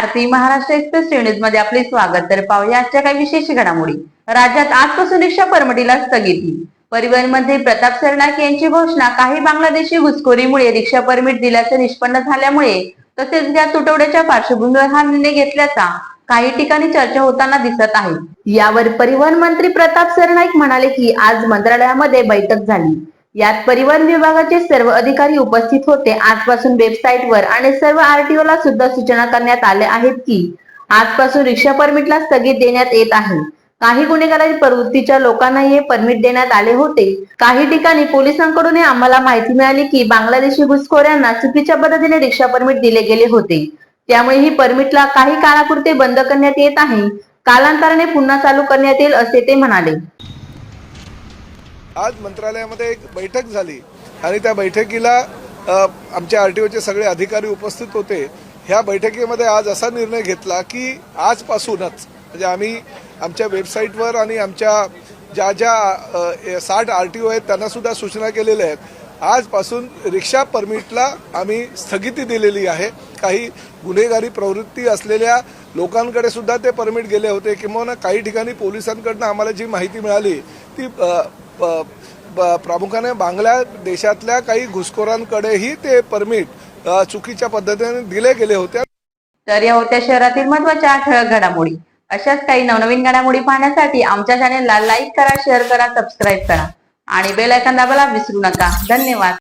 आरती Maharashtra express news मध्ये आपले स्वागत। तर पाहूया आजच्या काही विशेष घडामोडी। राज्यात आजपासून रिक्षा परमिटीला स्थगिती। परिवहन मंत्री प्रताप सरनाईक यांची घोषणा। काही बांगलादेशी घुसखोरीमुळे रिक्षा परमिट दिल्याचे निष्पन्न झाल्यामुळे तसेच गॅस तुटवड्याच्या पार्श्वभूमीवर हा निर्णय घेतल्याचा काही ठिकाणी चर्चा होताना दिसत आहे। यावर परिवहन मंत्री प्रताप सरनाईक म्हणाले की आज मंत्रालयामध्ये बैठक झाली। यात परिवहन विभागाचे सर्व अधिकारी उपस्थित होते। आजपासून वेबसाईटवर आणि सर्व आरटीओला सुद्धा सूचना करण्यात आल्या आहेत की आजपासून रिक्षा परमिटला स्थगित देण्यात येत आहे। काही गुन्हेगारी प्रवृत्तीच्या लोकांना हे परमिट देण्यात आले होते। काही ठिकाणी पोलिसांकडून आम्हाला माहिती मिळाली की बांगलादेशी घुसखोरांना चुकीच्या पद्धतीने रिक्षा परमिट दिले गेले होते। त्यामुळे ही परमिटला काही काळापुरते बंद करण्यात येत आहे। कालांतराने पुन्हा चालू करण्यात येईल असे ते म्हणाले। आज मंत्रालयामध्ये एक बैठक झाली आणि त्या बैठकीला आमच्या आरटीओचे सगळे अधिकारी उपस्थित होते। ह्या बैठकीमध्ये आज असा निर्णय घेतला की आजपासूनच म्हणजे आम्ही आमच्या वेबसाईटवर आणि आमच्या ज्या ज्या 60 आरटीओ आहेत त्यांना सुद्धा सूचना केलेल्या आहेत। आजपासून रिक्षा परमिटला आम्ही स्थगिती दिलेली आहे। काही गुन्हेगारी प्रवृत्ती असलेल्या लोकांकडे सुद्धा ते परमिट गेले होते किंवा काही ठिकाणी पोलिसांकडून आम्हाला जी माहिती मिळाली ती प्रामुख्याने बांगलादेशातल्या काही घुसखोरांकडेही ते परमिट चुकीच्या पद्धतीने दिले गेले होते। तर या होत्या शहरातील महत्त्वाच्या ठळक घडामोडी। अशाच काही नवनवीन घडामोडी पाहण्यासाठी आमच्या चॅनेलला लाईक करा, शेअर करा, सबस्क्राईब करा आणि बेल आयकॉन दाबायला विसरू नका। धन्यवाद।